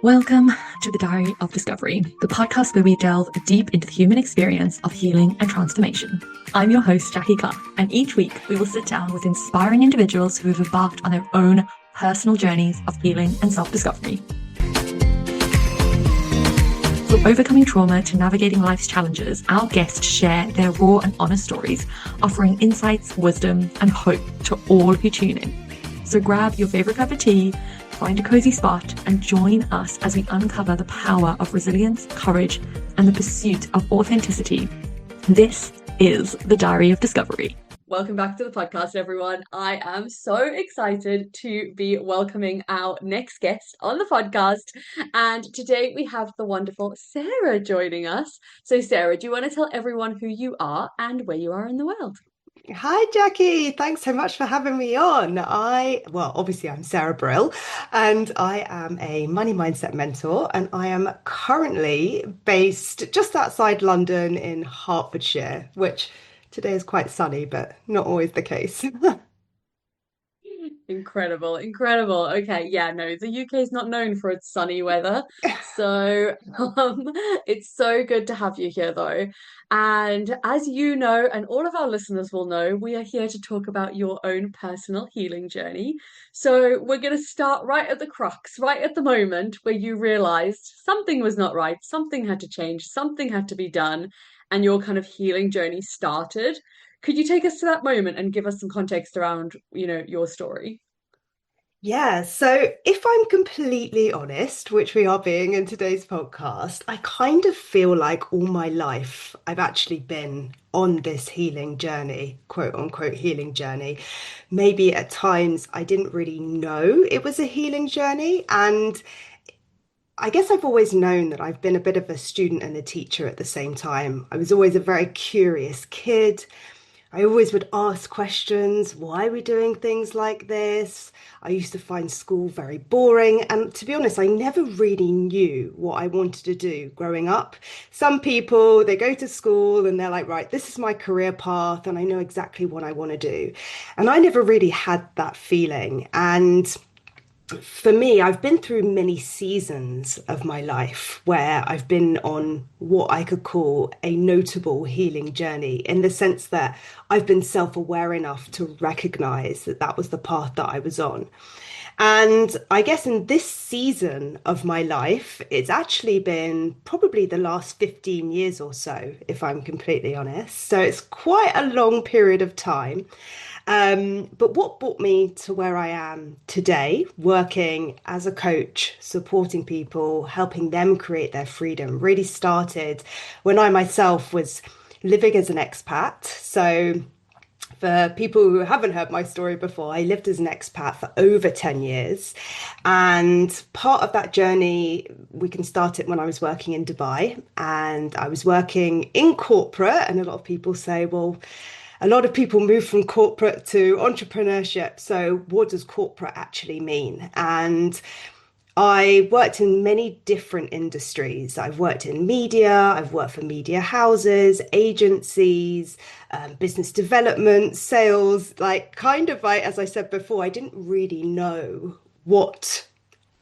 Welcome to the Diary of Discovery, the podcast where we delve deep into the human experience of healing and transformation. I'm your host, Jackie Clark, and each week we will sit down with inspiring individuals who have embarked on their own personal journeys of healing and self-discovery. From overcoming trauma to navigating life's challenges, our guests share their raw and honest stories, offering insights, wisdom, and hope to all who tune in. So grab your favorite cup of tea, find a cozy spot, and join us as we uncover the power of resilience, courage, and the pursuit of authenticity. This is the Diary of Discovery. Welcome back to the podcast, everyone. I am so excited to be welcoming our next guest on the podcast. And today we have the wonderful Sarah joining us. So Sarah, do you want to tell everyone who you are and where you are in the world? Hi, Jackie. Thanks so much for having me on. Obviously, I'm Sarah Brill, and I am a money mindset mentor, and I am currently based just outside London in Hertfordshire, which today is quite sunny, but not always the case. Incredible, incredible. Okay, yeah, no, the UK is not known for its sunny weather. So, it's so good to have you here, though. And as you know, and all of our listeners will know, we are here to talk about your own personal healing journey. So, we're going to start right at the crux, right at the moment where you realized something was not right, something had to change, something had to be done, and your kind of healing journey started. Could you take us to that moment and give us some context around, your story? Yeah, so if I'm completely honest, which we are being in today's podcast, I kind of feel like all my life I've actually been on this healing journey, quote unquote healing journey. Maybe at times I didn't really know it was a healing journey. And I guess I've always known that I've been a bit of a student and a teacher at the same time. I was always a very curious kid. I always would ask questions. Why are we doing things like this? I used to find school very boring. And to be honest, I never really knew what I wanted to do growing up. Some people, they go to school and they're like, right, this is my career path and I know exactly what I want to do. And I never really had that feeling. And for me, I've been through many seasons of my life where I've been on what I could call a notable healing journey in the sense that I've been self-aware enough to recognize that that was the path that I was on. And I guess in this season of my life, it's actually been probably the last 15 years or so, if I'm completely honest. So it's quite a long period of time. But what brought me to where I am today, working as a coach, supporting people, helping them create their freedom, really started when I myself was living as an expat. So for people who haven't heard my story before, I lived as an expat for over 10 years. And part of that journey, we can start it when I was working in Dubai. And I was working in corporate. And a lot of people say, well, a lot of people move from corporate to entrepreneurship. So what does corporate actually mean? And I worked in many different industries. I've worked in media, I've worked for media houses, agencies, business development, sales, like, as I said before, I didn't really know what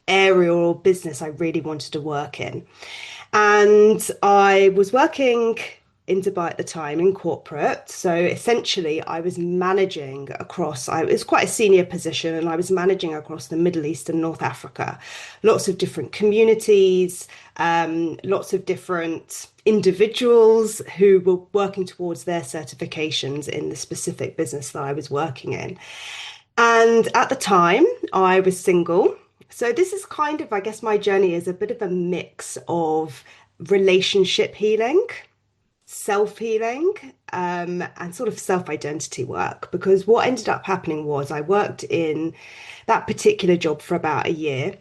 area or business I really wanted to work in. And I was working in Dubai at the time in corporate. So essentially, I was managing across, I was quite a senior position, and I was managing across the Middle East and North Africa. Lots of different communities, lots of different individuals who were working towards their certifications in the specific business that I was working in. And at the time, I was single. So this is kind of, I guess, my journey is a bit of a mix of relationship healing, self-healing, and sort of self-identity work. Because what ended up happening was I worked in that particular job for about a year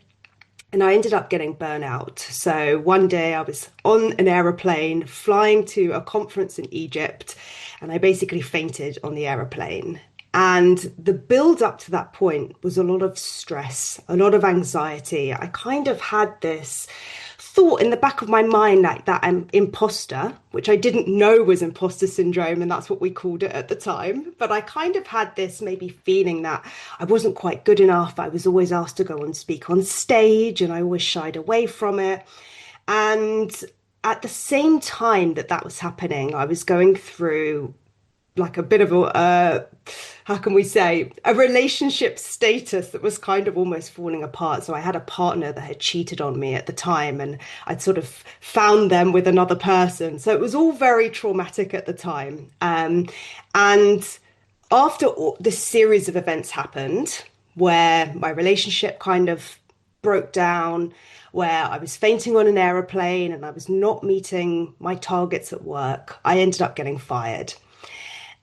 and I ended up getting burnout. So one day I was on an aeroplane flying to a conference in Egypt and I basically fainted on the aeroplane. And the build up to that point was a lot of stress, a lot of anxiety. I kind of had this thought in the back of my mind like that I'm imposter, which I didn't know was imposter syndrome, and that's what we called it at the time. But I kind of had this maybe feeling that I wasn't quite good enough. I was always asked to go and speak on stage, and I always shied away from it. And at the same time that that was happening, I was going through like a bit of a how can we say, a relationship status that was kind of almost falling apart. So I had a partner that had cheated on me at the time, and I'd sort of found them with another person. So it was all very traumatic at the time. And after this series of events happened, where my relationship kind of broke down, where I was fainting on an aeroplane and I was not meeting my targets at work, I ended up getting fired.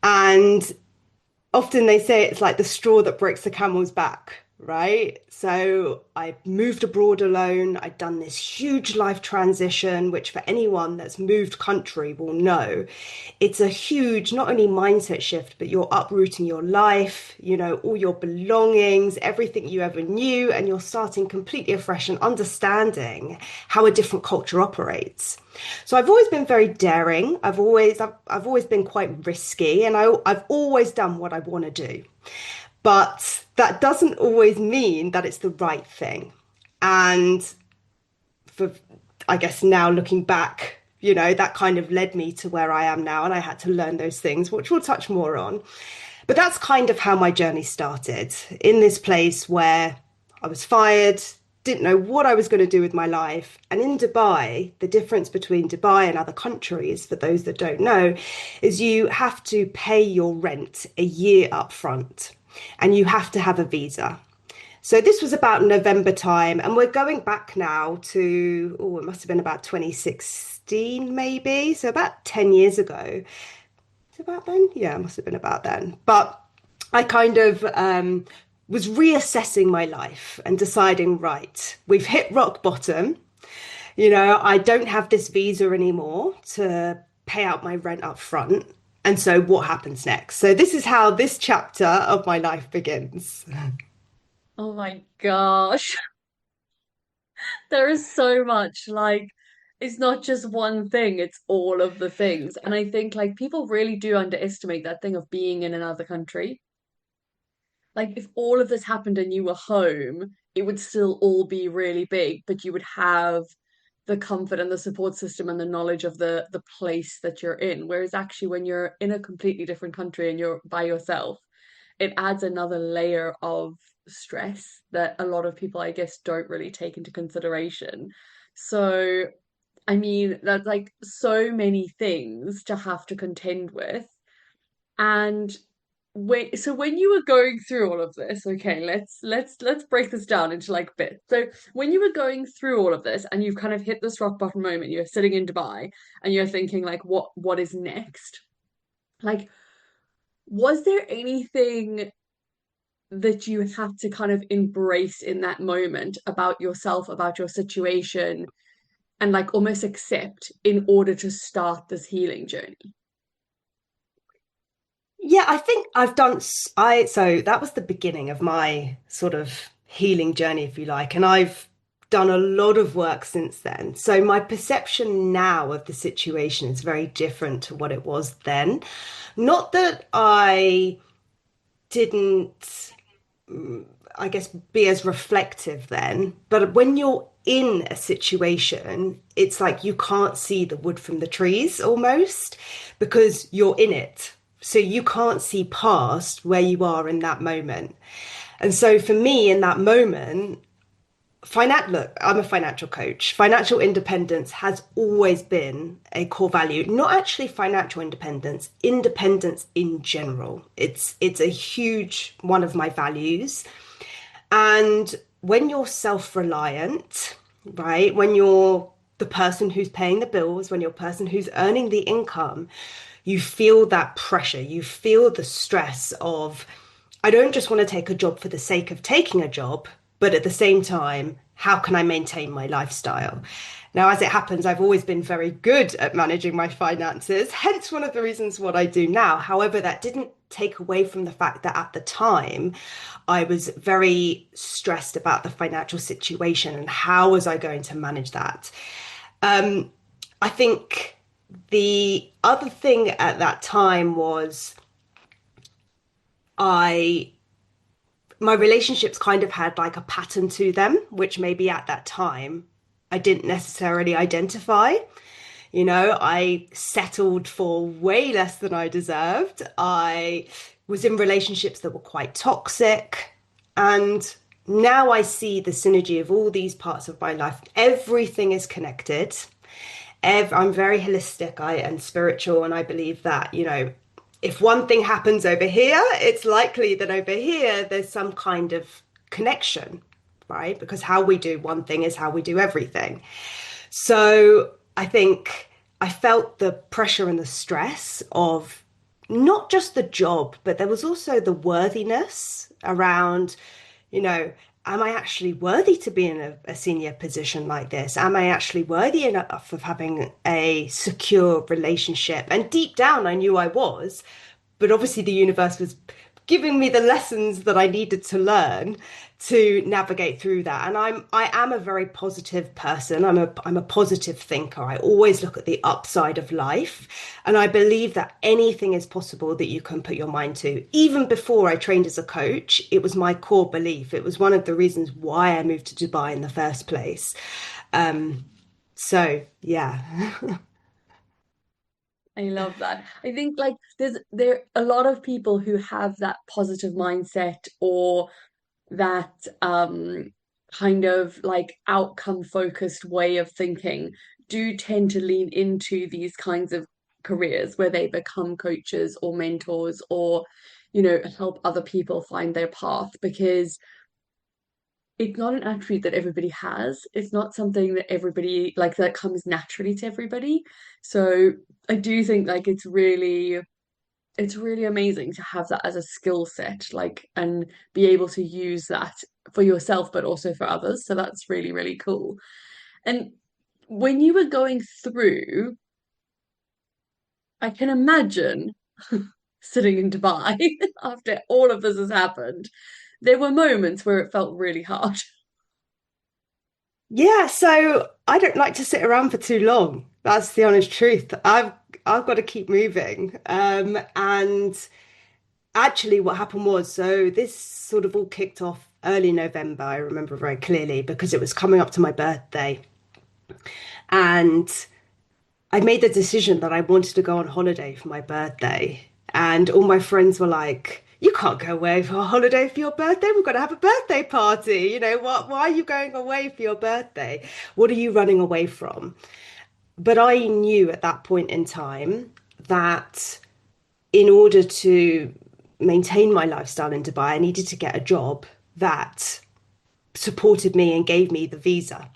And often they say it's like the straw that breaks the camel's back, right? So I moved abroad alone. I'd done this huge life transition, which for anyone that's moved country will know, it's a huge, not only mindset shift, but you're uprooting your life, you know, all your belongings, everything you ever knew, and you're starting completely afresh and understanding how a different culture operates. So I've always been very daring. I've always been quite risky, and I've always done what I want to do. But that doesn't always mean that it's the right thing. And for, I guess now looking back, you know, that kind of led me to where I am now, and I had to learn those things, which we'll touch more on. But that's kind of how my journey started, in this place where I was fired, didn't know what I was going to do with my life. And in Dubai, the difference between Dubai and other countries, for those that don't know, is you have to pay your rent a year up front, and you have to have a visa. So this was about November time, and we're going back now to, oh, it must have been about 2016, maybe. So about 10 years ago. Is it about then? Yeah, it must have been about then. But I kind of was reassessing my life and deciding, right, we've hit rock bottom. You know, I don't have this visa anymore to pay out my rent up front. And so what happens next? So this is how this chapter of my life begins. Oh my gosh. There is so much. Like, it's not just one thing, it's all of the things. And I think like people really do underestimate that thing of being in another country. Like if all of this happened and you were home, it would still all be really big, but you would have the comfort and the support system and the knowledge of the place that you're in. Whereas actually when you're in a completely different country and you're by yourself, it adds another layer of stress that a lot of people, I guess, don't really take into consideration. So, I mean, that's like so many things to have to contend with. And when you were going through all of this, okay, let's break this down into like bits. So when you were going through all of this and you've kind of hit this rock bottom moment, you're sitting in Dubai and you're thinking like what is next? Like, was there anything that you had to kind of embrace in that moment about yourself, about your situation, and like almost accept in order to start this healing journey? Yeah, I think I've done, so that was the beginning of my sort of healing journey, if you like. And I've done a lot of work since then. So my perception now of the situation is very different to what it was then. Not that I didn't, I guess, be as reflective then. But when you're in a situation, it's like you can't see the wood from the trees almost because you're in it. So you can't see past where you are in that moment. And so for me, in that moment, look, I'm a financial coach. Financial independence has always been a core value, not actually financial independence, independence in general. It's a huge one of my values. And when you're self-reliant, right, when you're the person who's paying the bills, when you're the person who's earning the income, you feel that pressure, you feel the stress of, I don't just want to take a job for the sake of taking a job, but at the same time, how can I maintain my lifestyle? Now, as it happens, I've always been very good at managing my finances, hence one of the reasons what I do now. However, that didn't take away from the fact that at the time I was very stressed about the financial situation and how was I going to manage that. I think the other thing at that time was I my relationships kind of had like a pattern to them, which maybe at that time I didn't necessarily identify. I settled for way less than I deserved. I was in relationships that were quite toxic. And now I see the synergy of all these parts of my life. Everything is connected. I'm very holistic and spiritual, and I believe that, if one thing happens over here, it's likely that over here there's some kind of connection, right? Because how we do one thing is how we do everything. So I think I felt the pressure and the stress of not just the job, but there was also the worthiness around, am I actually worthy to be in a senior position like this? Am I actually worthy enough of having a secure relationship? And deep down, I knew I was, but obviously the universe was giving me the lessons that I needed to learn to navigate through that. And I am a very positive person. I'm a positive thinker. I always look at the upside of life. And I believe that anything is possible that you can put your mind to. Even before I trained as a coach, it was my core belief. It was one of the reasons why I moved to Dubai in the first place. So yeah. I love that. I think like there a lot of people who have that positive mindset or that kind of like outcome focused way of thinking do tend to lean into these kinds of careers where they become coaches or mentors or help other people find their path because it's not an attribute that everybody has. It's not something that everybody like that comes naturally to everybody. So I do think like it's really amazing to have that as a skill set, like, and be able to use that for yourself, but also for others. So that's really, really cool. And when you were going through, I can imagine sitting in Dubai after all of this has happened, there were moments where it felt really hard. Yeah, so I don't like to sit around for too long. That's the honest truth. I've got to keep moving. And actually what happened was, so this sort of all kicked off early November, I remember very clearly, because it was coming up to my birthday. And I made the decision that I wanted to go on holiday for my birthday. And all my friends were like, you can't go away for a holiday for your birthday. We've got to have a birthday party. Why are you going away for your birthday? What are you running away from? But I knew at that point in time that in order to maintain my lifestyle in Dubai, I needed to get a job that supported me and gave me the visa.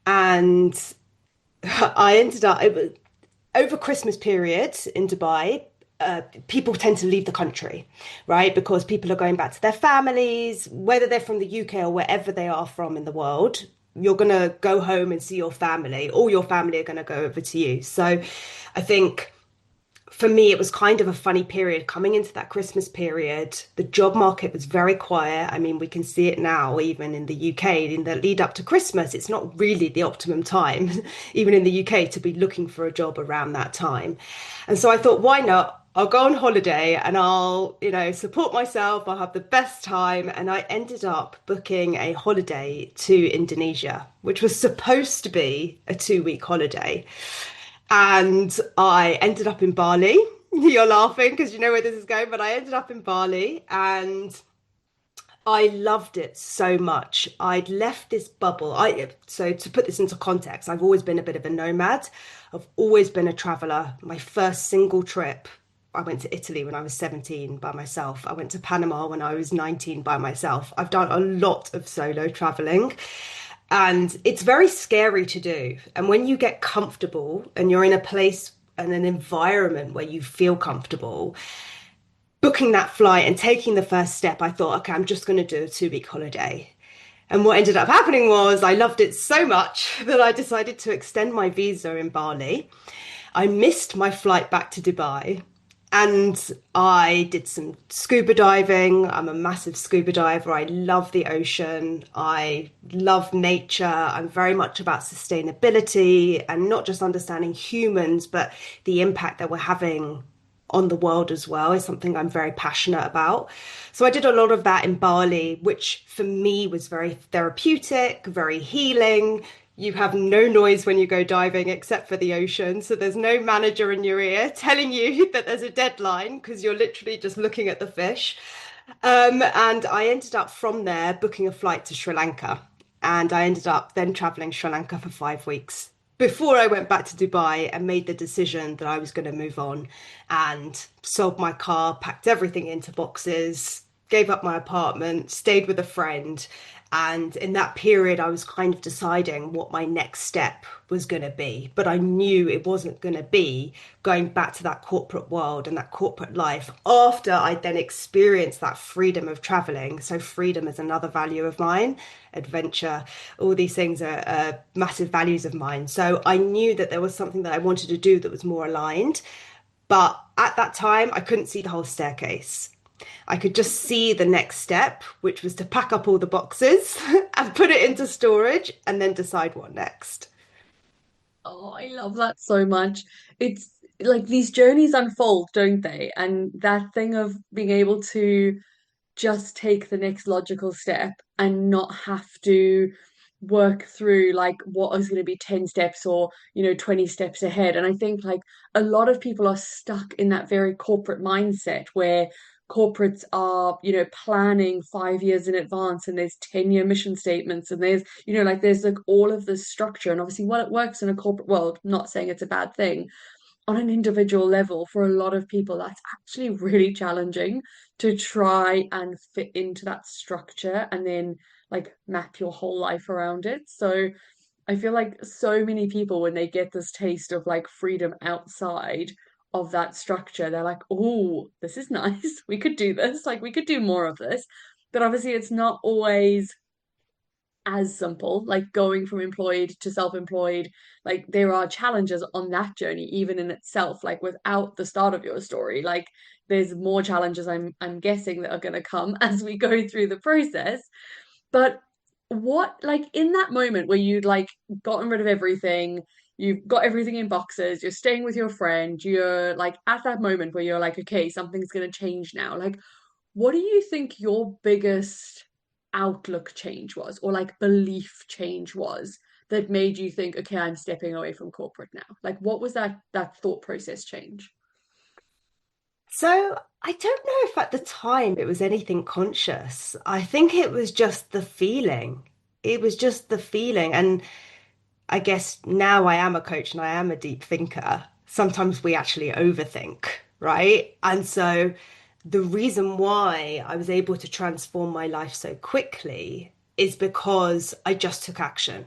And I ended up over Christmas period in Dubai. People tend to leave the country, right? Because people are going back to their families, whether they're from the UK or wherever they are from in the world. You're going to go home and see your family. All your family are going to go over to you. So I think for me, it was kind of a funny period coming into that Christmas period. The job market was very quiet. I mean, we can see it now, even in the UK, in the lead up to Christmas. It's not really the optimum time, even in the UK, to be looking for a job around that time. And so I thought, why not? I'll go on holiday and I'll, support myself. I'll have the best time. And I ended up booking a holiday to Indonesia, which was supposed to be a 2-week holiday. And I ended up in Bali. You're laughing because you know where this is going, but I ended up in Bali and I loved it so much. I'd left this bubble. So to put this into context, I've always been a bit of a nomad. I've always been a traveler. My first single trip, I went to Italy when I was 17 by myself. I went to Panama when I was 19 by myself. I've done a lot of solo traveling. And it's very scary to do. And when you get comfortable and you're in a place and an environment where you feel comfortable, booking that flight and taking the first step, I thought, okay, I'm just going to do a 2-week holiday. And what ended up happening was I loved it so much that I decided to extend my visa in Bali. I missed my flight back to Dubai and I did some scuba diving. I'm a massive scuba diver. I love the ocean. I love nature. I'm very much about sustainability and not just understanding humans, but the impact that we're having on the world as well is something I'm very passionate about. So I did a lot of that in Bali, which for me was very therapeutic, very healing. You have no noise when you go diving except for the ocean. So there's no manager in your ear telling you that there's a deadline because you're literally just looking at the fish. And I ended up from there booking a flight to Sri Lanka. And I ended up then traveling Sri Lanka for 5 weeks before I went back to Dubai and made the decision that I was going to move on and sold my car, packed everything into boxes, gave up my apartment, stayed with a friend. And in that period, I was kind of deciding what my next step was going to be. But I knew it wasn't going to be going back to that corporate world and that corporate life after I'd then experienced that freedom of traveling. So, freedom is another value of mine, adventure, all these things are massive values of mine. So, I knew that there was something that I wanted to do that was more aligned. But at that time, I couldn't see the whole staircase. I could just see the next step, which was to pack up all the boxes and put it into storage and then decide what next. Oh, I love that so much. It's like these journeys unfold, don't they? And that thing of being able to just take the next logical step and not have to work through like what is going to be 10 steps or 20 steps ahead. And I think like a lot of people are stuck in that very corporate mindset where corporates are planning 5 years in advance, and there's 10-year mission statements, and there's like all of this structure. And obviously while it works in a corporate world, not saying it's a bad thing, on an individual level, for a lot of people, that's actually really challenging to try and fit into that structure and then like map your whole life around it. So I feel like so many people, when they get this taste of like freedom outside of that structure, they're like, oh, this is nice. We could do this. Like, we could do more of this. But obviously, it's not always as simple, like going from employed to self-employed. Like there are challenges on that journey, even in itself, like without the start of your story. Like there's more challenges I'm guessing that are going to come as we go through the process. But what, like in that moment where you'd like gotten rid of everything, you've got everything in boxes, you're staying with your friend, you're like at that moment where you're like, okay, something's going to change now. Like what do you think your biggest outlook change was, or like belief change was, that made you think, okay, I'm stepping away from corporate now? Like, what was that thought process change? So I don't know if at the time it was anything conscious. I think it was just the feeling. It was just the feeling. And I guess now I am a coach and I am a deep thinker. Sometimes we actually overthink, right? And so the reason why I was able to transform my life so quickly is because I just took action.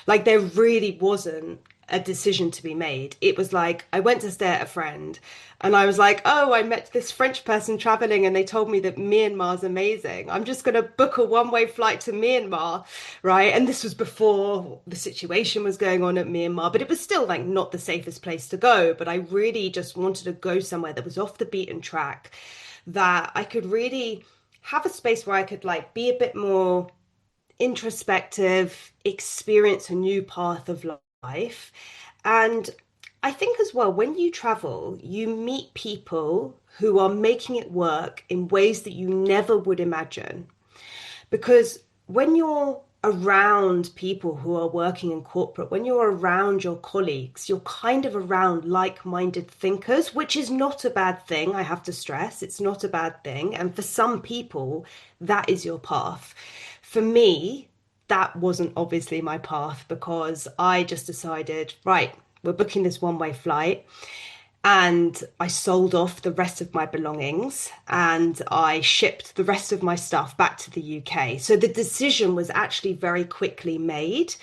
Like there really wasn't a decision to be made. It was like I went to stay at a friend and I was like, oh, I met this French person traveling and they told me that Myanmar's amazing. I'm just going to book a one-way flight to Myanmar, right? And this was before the situation was going on at Myanmar, but it was still like not the safest place to go. But I really just wanted to go somewhere that was off the beaten track, that I could really have a space where I could like be a bit more introspective, experience a new path of life. And I think as well, when you travel, you meet people who are making it work in ways that you never would imagine. Because when you're around people who are working in corporate, when you're around your colleagues, you're kind of around like-minded thinkers, which is not a bad thing. I have to stress, it's not a bad thing. And for some people, that is your path. For me, that wasn't obviously my path because I just decided, right, we're booking this one-way flight. And I sold off the rest of my belongings and I shipped the rest of my stuff back to the UK. So the decision was actually very quickly made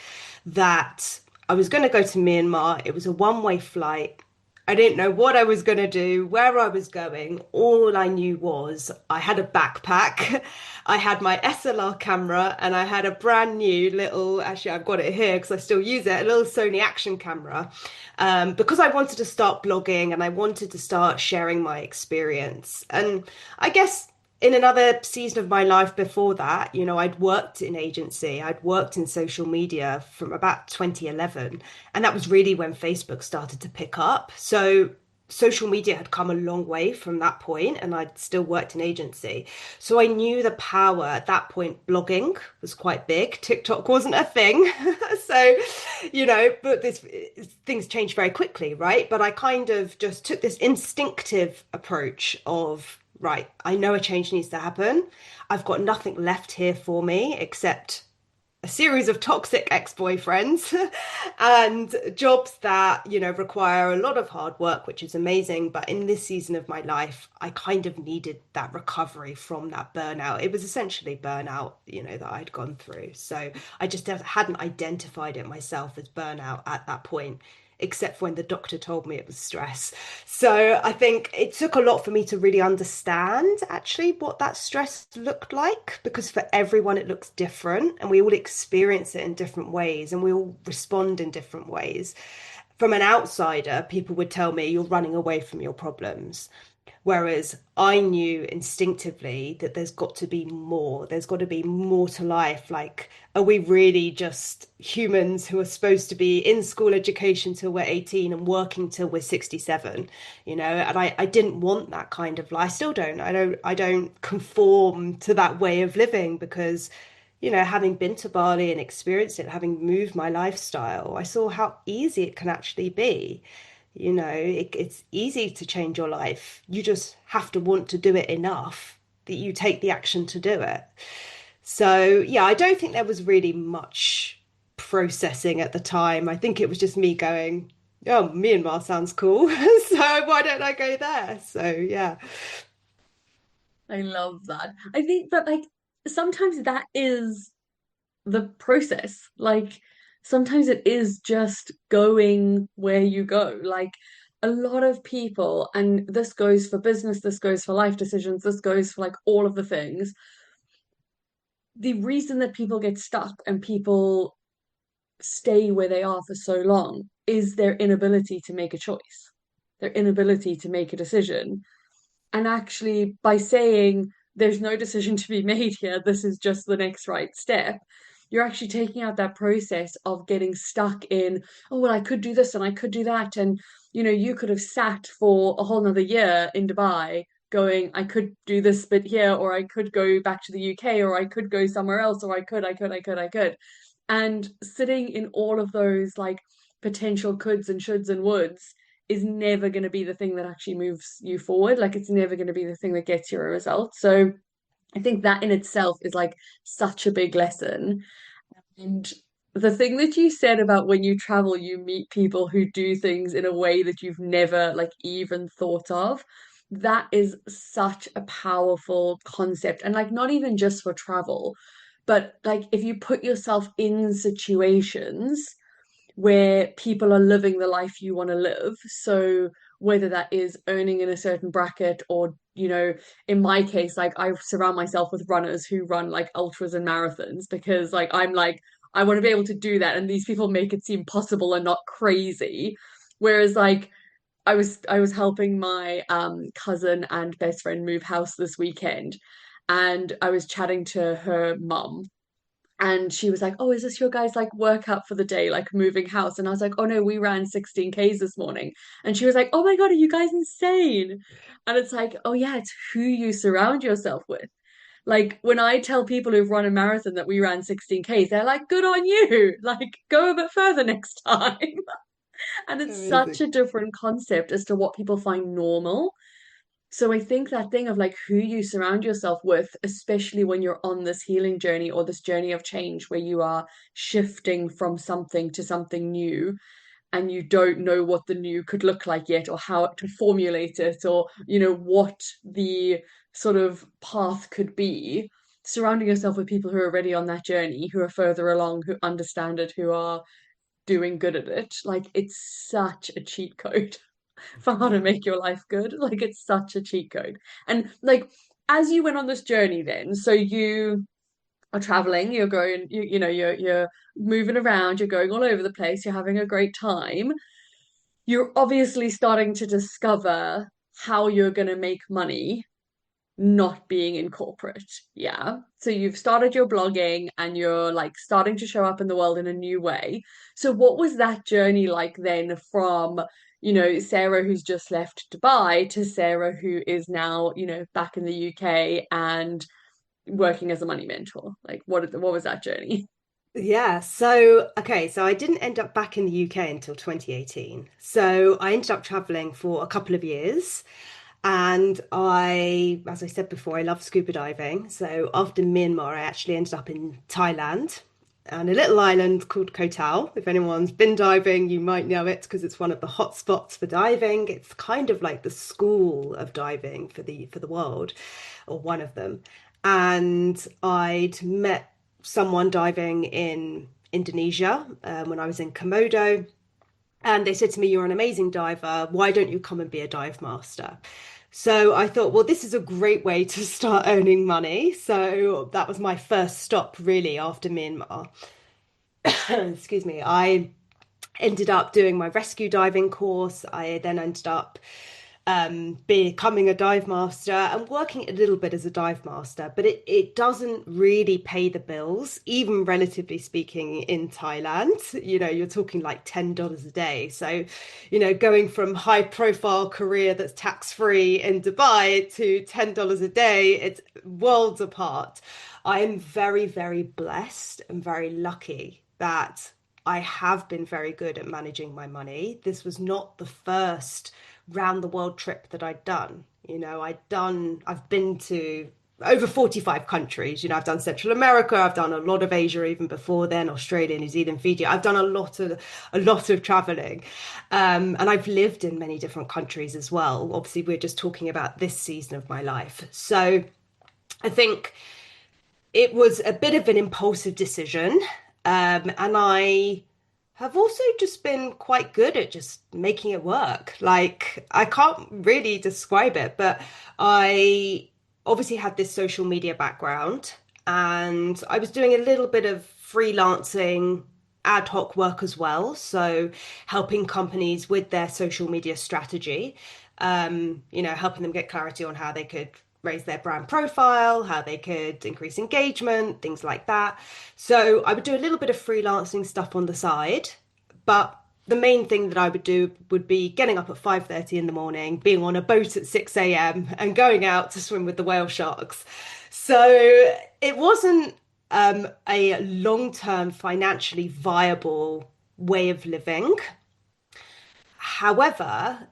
that I was going to go to Myanmar. It was a one-way flight. I didn't know what I was going to do, where I was going. All I knew was I had a backpack, I had my SLR camera, and I had a brand new little, actually, I've got it here because I still use it, a little Sony action camera. Because I wanted to start blogging and I wanted to start sharing my experience. And I guess in another season of my life before that, I'd worked in agency, I'd worked in social media from about 2011, and that was really when Facebook started to pick up. So social media had come a long way from that point, and I'd still worked in agency. So I knew the power at that point. Blogging was quite big. TikTok wasn't a thing. So, but this things changed very quickly, right? But I kind of just took this instinctive approach of, right, I know a change needs to happen. I've got nothing left here for me except a series of toxic ex-boyfriends and jobs that, require a lot of hard work, which is amazing. But in this season of my life, I kind of needed that recovery from that burnout. It was essentially burnout, that I'd gone through. So I just hadn't identified it myself as burnout at that point, except for when the doctor told me it was stress. So I think it took a lot for me to really understand actually what that stress looked like, because for everyone it looks different and we all experience it in different ways and we all respond in different ways. From an outsider, people would tell me you're running away from your problems. Whereas I knew instinctively that there's got to be more. There's got to be more to life. Like, are we really just humans who are supposed to be in school education till we're 18 and working till we're 67? And I didn't want that kind of life. I still don't. I don't conform to that way of living because, having been to Bali and experienced it, having moved my lifestyle, I saw how easy it can actually be. It's easy to change your life. You just have to want to do it enough that you take the action to do it. So, yeah, I don't think there was really much processing at the time. I think it was just me going, oh, Myanmar sounds cool. So why don't I go there? So, yeah. I love that. I think that like sometimes that is the process. Like sometimes it is just going where you go. Like a lot of people, and this goes for business, this goes for life decisions, this goes for like all of the things. The reason that people get stuck and people stay where they are for so long is their inability to make a choice, their inability to make a decision. And actually, by saying there's no decision to be made here, this is just the next right step, you're actually taking out that process of getting stuck in, oh, well, I could do this and I could do that. And, you could have sat for a whole nother year in Dubai going, I could do this bit here, or I could go back to the UK, or I could go somewhere else, or I could. And sitting in all of those like potential coulds and shoulds and woulds is never going to be the thing that actually moves you forward. Like it's never going to be the thing that gets you a result. So I think that in itself is like such a big lesson. And the thing that you said about when you travel, you meet people who do things in a way that you've never like even thought of. That is such a powerful concept. And like not even just for travel, but like if you put yourself in situations where people are living the life you want to live. So whether that is earning in a certain bracket or, in my case, like I surround myself with runners who run like ultras and marathons because like I'm like, I want to be able to do that. And these people make it seem possible and not crazy. Whereas like I was helping my cousin and best friend move house this weekend and I was chatting to her mum and she was like, "Oh, is this your guys' like workout for the day, like moving house?" And I was like, "Oh no, we ran 16 Ks this morning." And she was like, "Oh my God, are you guys insane?" And it's like, "Oh yeah, it's who you surround yourself with." Like when I tell people who've run a marathon that we ran 16 Ks, they're like, "Good on you. Like go a bit further next time." And it's such Amazing. a different concept as to what people find normal. So I think that thing of like who you surround yourself with, especially when you're on this healing journey or this journey of change where you are shifting from something to something new and you don't know what the new could look like yet or how to formulate it or, what the sort of path could be. Surrounding yourself with people who are already on that journey, who are further along, who understand it, who are doing good at it. Like it's such a cheat code. for how to make your life good. Like it's such a cheat code. And like as you went on this journey then, so you are traveling, you're going, you're moving around, you're going all over the place, you're having a great time. You're obviously starting to discover how you're going to make money not being in corporate. Yeah. So you've started your blogging and you're like starting to show up in the world in a new way. So what was that journey like then from, Sarah who's just left Dubai to Sarah who is now, back in the UK and working as a money mentor? Like what was that journey? Yeah, so okay, so I didn't end up back in the UK until 2018. So I ended up traveling for a couple of years. And as I said before, I love scuba diving. So after Myanmar, I actually ended up in Thailand on a little island called Koh Tao. If anyone's been diving, you might know it because it's one of the hot spots for diving. It's kind of like the school of diving for the world, or one of them. And I'd met someone diving in Indonesia when I was in Komodo. And they said to me, "You're an amazing diver. Why don't you come and be a dive master?" So I thought, well, this is a great way to start earning money. So that was my first stop, really, after Myanmar. Excuse me. I ended up doing my rescue diving course. I then ended up becoming a dive master and working a little bit as a dive master, but it doesn't really pay the bills, even relatively speaking, in Thailand. You're talking like $10 a day. So, going from high profile career that's tax free in Dubai to $10 a day, it's worlds apart. I am very, very blessed and very lucky that I have been very good at managing my money. This was not the first round the world trip that I'd done. I've been to over 45 countries. I've done Central America, I've done a lot of Asia even before then, Australia, New Zealand, Fiji. I've done a lot of traveling. And I've lived in many different countries as well. Obviously, we're just talking about this season of my life. So I think it was a bit of an impulsive decision. And I have also just been quite good at just making it work. Like, I can't really describe it, but I obviously had this social media background and I was doing a little bit of freelancing ad hoc work as well. So helping companies with their social media strategy, helping them get clarity on how they could raise their brand profile, how they could increase engagement, things like that. So I would do a little bit of freelancing stuff on the side, but the main thing that I would do would be getting up at 5:30 in the morning, being on a boat at 6 a.m. and going out to swim with the whale sharks. So it wasn't a long-term financially viable way of living. However,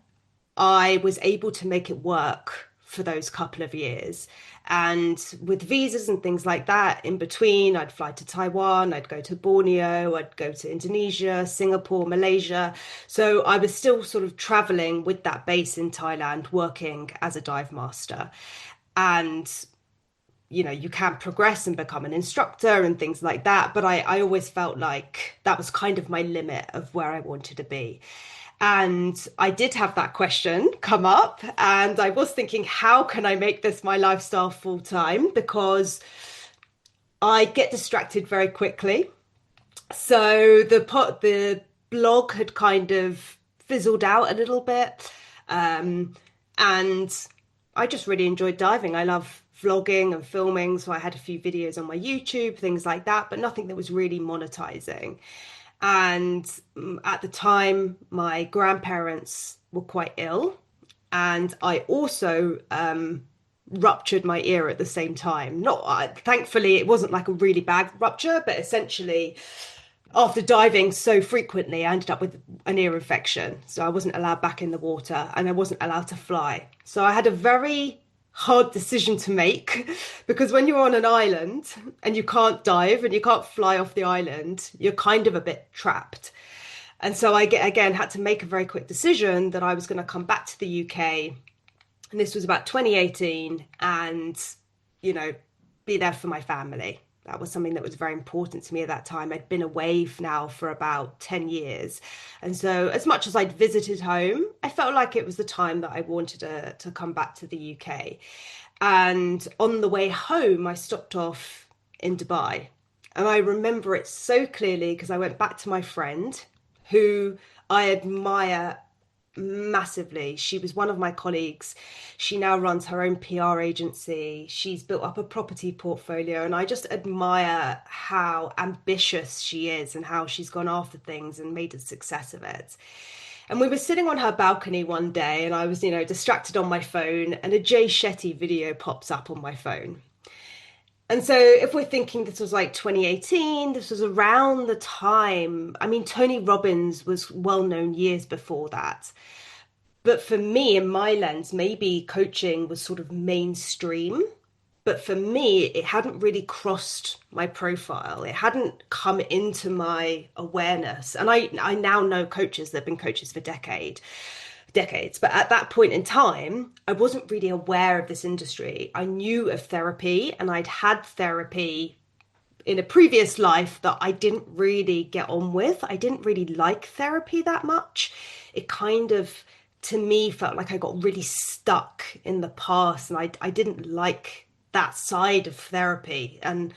I was able to make it work for those couple of years. And with visas and things like that, in between, I'd fly to Taiwan, I'd go to Borneo, I'd go to Indonesia, Singapore, Malaysia. So I was still sort of traveling with that base in Thailand, working as a dive master. And you can progress and become an instructor and things like that. But I always felt like that was kind of my limit of where I wanted to be. And I did have that question come up, and I was thinking, how can I make this my lifestyle full time? Because I get distracted very quickly. So the blog had kind of fizzled out a little bit, and I just really enjoyed diving. I love vlogging and filming, so I had a few videos on my YouTube, things like that, but nothing that was really monetizing. And at the time, my grandparents were quite ill, and I also ruptured my ear at the same time. Not, thankfully, it wasn't like a really bad rupture, but essentially, after diving so frequently, I ended up with an ear infection. So I wasn't allowed back in the water, and I wasn't allowed to fly. So I had a very hard decision to make because when you're on an island and you can't dive and you can't fly off the island, you're kind of a bit trapped. And so I again had to make a very quick decision that I was going to come back to the UK, and this was about 2018, and be there for my family. That was something that was very important to me at that time. I'd been away now for about 10 years. And so, as much as I'd visited home, I felt like it was the time that I wanted to come back to the UK. And on the way home, I stopped off in Dubai. And I remember it so clearly because I went back to my friend who I admire massively. She was one of my colleagues. She now runs her own PR agency. She's built up a property portfolio, and I just admire how ambitious she is and how she's gone after things and made a success of it. And we were sitting on her balcony one day, and I was, distracted on my phone, and a Jay Shetty video pops up on my phone. And so, if we're thinking this was like 2018, this was around the time, I mean, Tony Robbins was well known years before that. But for me, in my lens, maybe coaching was sort of mainstream. But for me, it hadn't really crossed my profile. It hadn't come into my awareness. And I now know coaches that have been coaches for decades. But at that point in time, I wasn't really aware of this industry. I knew of therapy and I'd had therapy in a previous life that I didn't really get on with. I didn't really like therapy that much. It kind of, to me, felt like I got really stuck in the past and I didn't like that side of therapy. And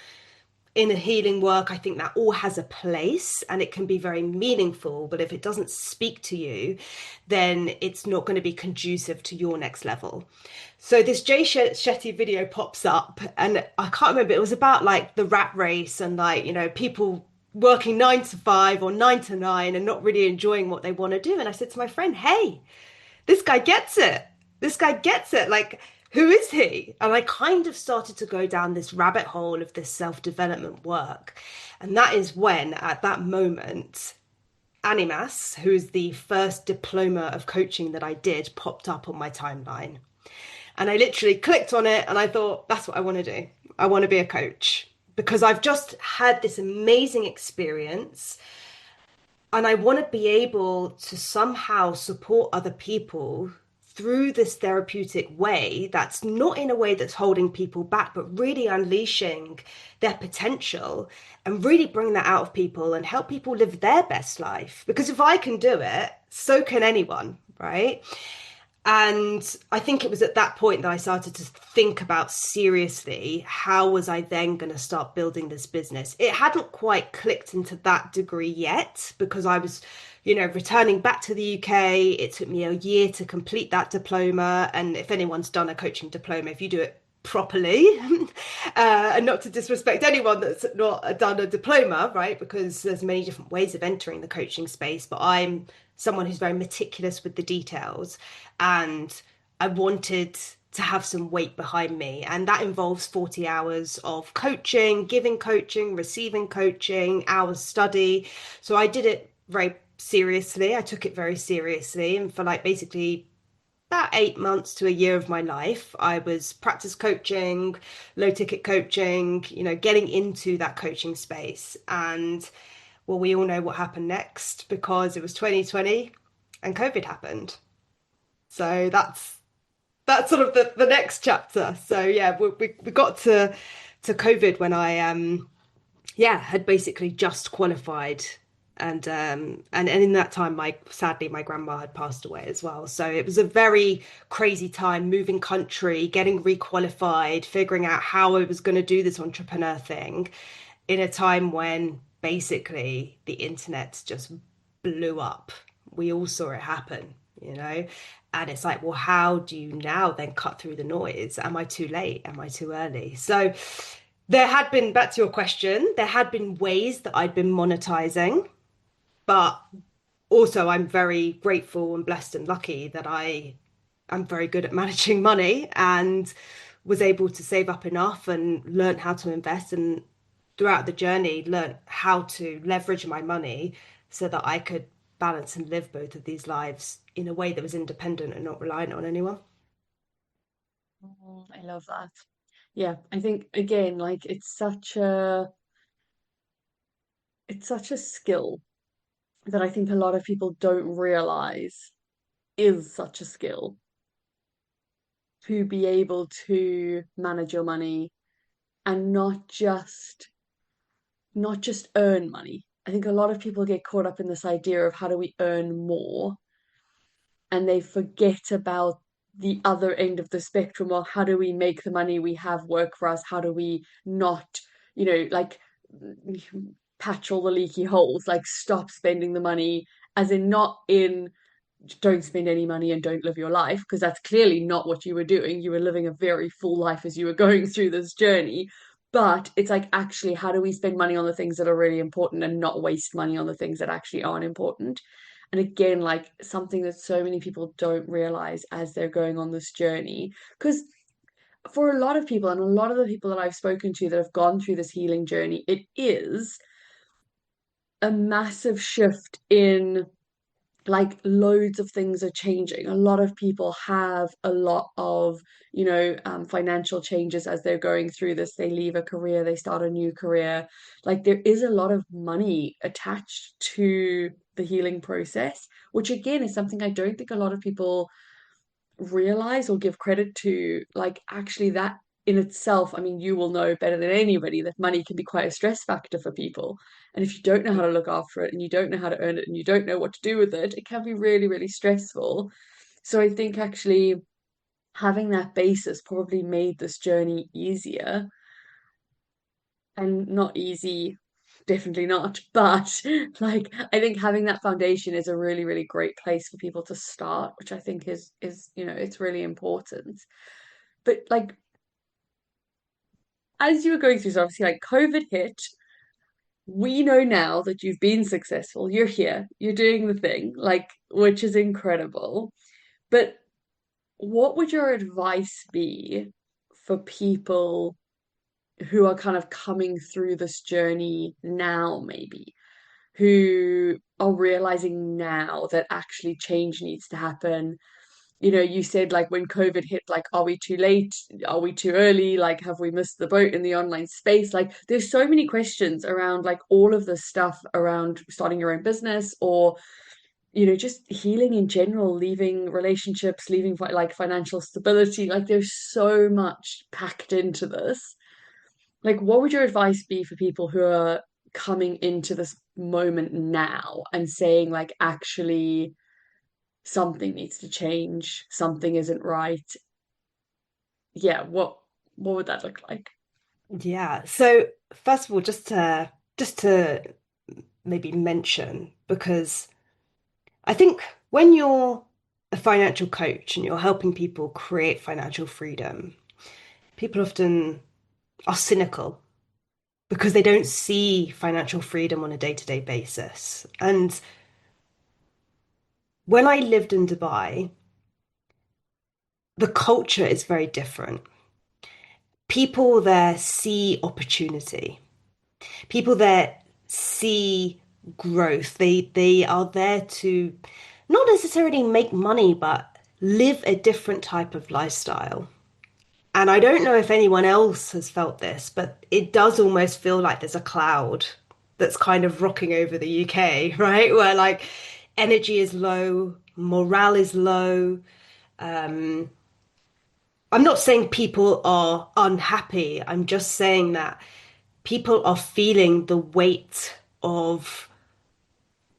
in a healing work, I think that all has a place and it can be very meaningful. But if it doesn't speak to you, then it's not going to be conducive to your next level. So this Jay Shetty video pops up, and I can't remember. It was about like the rat race and like, people working 9 to 5 or 9 to 9 and not really enjoying what they want to do. And I said to my friend, hey, this guy gets it. This guy gets it. Like, who is he? And I kind of started to go down this rabbit hole of this self-development work. And that is when, at that moment, Animas, who's the first diploma of coaching that I did, popped up on my timeline. And I literally clicked on it and I thought, that's what I want to do. I want to be a coach because I've just had this amazing experience and I want to be able to somehow support other people through this therapeutic way that's not in a way that's holding people back, but really unleashing their potential and really bring that out of people and help people live their best life. Because if I can do it, so can anyone, right? And I think it was at that point that I started to think about seriously, how was I then going to start building this business? It hadn't quite clicked into that degree yet because I was, returning back to the UK. It took me a year to complete that diploma. And if anyone's done a coaching diploma, if you do it properly, and not to disrespect anyone that's not done a diploma, right? Because there's many different ways of entering the coaching space, but I'm someone who's very meticulous with the details and I wanted to have some weight behind me, and that involves 40 hours of coaching, giving coaching, receiving coaching, hours study. So I did it very seriously. I took it very seriously, and for like basically about 8 months to a year of my life, I was practice coaching, low ticket coaching, getting into that coaching space. And well, we all know what happened next because it was 2020 and COVID happened. So that's sort of the next chapter. So yeah, we got to COVID when I had basically just qualified and in that time sadly my grandma had passed away as well, so it was a very crazy time, moving country, getting requalified, figuring out how I was going to do this entrepreneur thing in a time when basically the internet just blew up. We all saw it happen, and it's like, well, how do you now then cut through the noise? Am I too late? Am I too early? So there had been, back to your question, there had been ways that I'd been monetizing, but also I'm very grateful and blessed and lucky that I'm very good at managing money and was able to save up enough and learn how to invest, and throughout the journey learn how to leverage my money so that I could balance and live both of these lives in a way that was independent and not reliant on anyone. I love that. Yeah, I think again, like it's such a skill that I think a lot of people don't realize is such a skill to be able to manage your money and not just not just earn money. I think a lot of people get caught up in this idea of how do we earn more, and they forget about the other end of the spectrum of how do we make the money we have work for us? How do we not, like patch all the leaky holes, like stop spending the money, as in not in don't spend any money and don't live your life, because that's clearly not what you were doing. You were living a very full life as you were going through this journey. But it's like, actually, how do we spend money on the things that are really important and not waste money on the things that actually aren't important? And again, like something that so many people don't realize as they're going on this journey. Because for a lot of people, and a lot of the people that I've spoken to that have gone through this healing journey, it is a massive shift in, like, loads of things are changing. A lot of people have a lot of, financial changes as they're going through this. They leave a career, they start a new career. Like, there is a lot of money attached to the healing process, which again is something I don't think a lot of people realize or give credit to. Like, actually, that in itself, I mean, you will know better than anybody that money can be quite a stress factor for people. And if you don't know how to look after it and you don't know how to earn it and you don't know what to do with it, it can be really, really stressful. So I think actually having that basis probably made this journey easier, and not easy, definitely not, but like I think having that foundation is a really, really great place for people to start, which I think is it's really important. But like, as you were going through, so obviously like COVID hit, we know now that you've been successful, you're here, you're doing the thing, like, which is incredible. But what would your advice be for people who are kind of coming through this journey now, maybe, who are realizing now that actually change needs to happen? You said, like, when COVID hit, like, are we too late? Are we too early? Like, have we missed the boat in the online space? Like, there's so many questions around, like, all of this stuff around starting your own business, or, just healing in general, leaving relationships, leaving like financial stability. Like, there's so much packed into this. Like, what would your advice be for people who are coming into this moment now and saying, like, actually, something needs to change, something isn't right? Yeah, what would that look like? Yeah. So first of all, just to maybe mention, because I think when you're a financial coach and you're helping people create financial freedom, people often are cynical because they don't see financial freedom on a day-to-day basis. And when I lived in Dubai, the culture is very different. People there see opportunity. People there see growth. They are there to not necessarily make money, but live a different type of lifestyle. And I don't know if anyone else has felt this, but it does almost feel like there's a cloud that's kind of rocking over the UK, right? Where like energy is low, morale is low. Um, I'm not saying people are unhappy. I'm just saying that people are feeling the weight of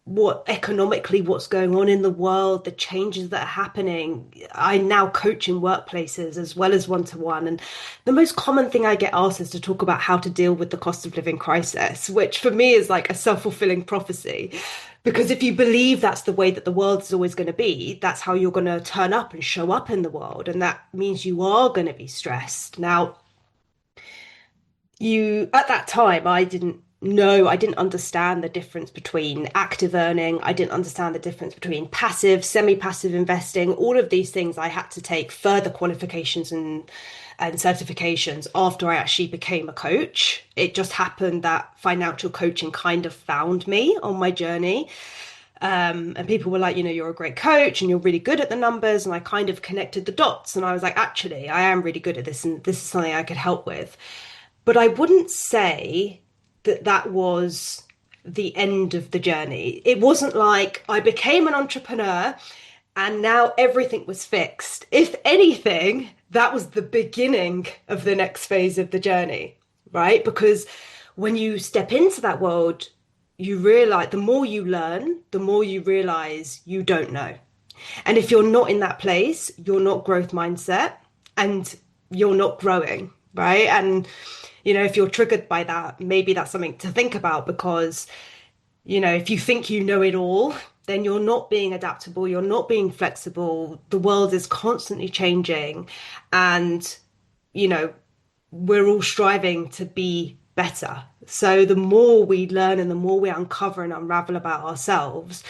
what's going on in the world, the changes that are happening. I now coach in workplaces as well as one-to-one. And the most common thing I get asked is to talk about how to deal with the cost of living crisis, which for me is like a self-fulfilling prophecy. Because if you believe that's the way that the world is always going to be, that's how you're going to turn up and show up in the world. And that means you are going to be stressed. Now, you at that time I didn't understand the difference between active earning. I didn't understand the difference between passive, semi-passive investing. All of these things I had to take further qualifications and certifications after I actually became a coach. It just happened that financial coaching kind of found me on my journey. And people were like, you're a great coach and you're really good at the numbers. And I kind of connected the dots and I was like, actually, I am really good at this and this is something I could help with. But I wouldn't say that that was the end of the journey. It wasn't like I became an entrepreneur and now everything was fixed. If anything, that was the beginning of the next phase of the journey, right? Because when you step into that world, you realize the more you learn, the more you realize you don't know. And if you're not in that place, you're not growth mindset and you're not growing, right? And, if you're triggered by that, maybe that's something to think about because, if you think you know it all, then you're not being adaptable, you're not being flexible. The world is constantly changing and, you know, we're all striving to be better. So the more we learn and the more we uncover and unravel about ourselves,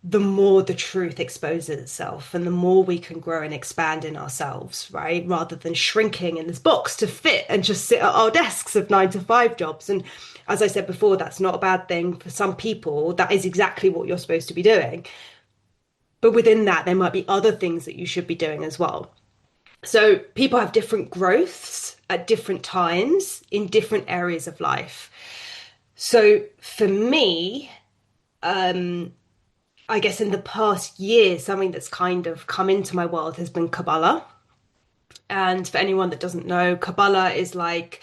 the more the truth exposes itself and the more we can grow and expand in ourselves, right? Rather than shrinking in this box to fit and just sit at our desks of 9 to 5 jobs. And as I said before, that's not a bad thing. For some people, that is exactly what you're supposed to be doing. But within that, there might be other things that you should be doing as well. So people have different growths at different times in different areas of life. So for me, I guess in the past year, something that's kind of come into my world has been Kabbalah. And for anyone that doesn't know, Kabbalah is like,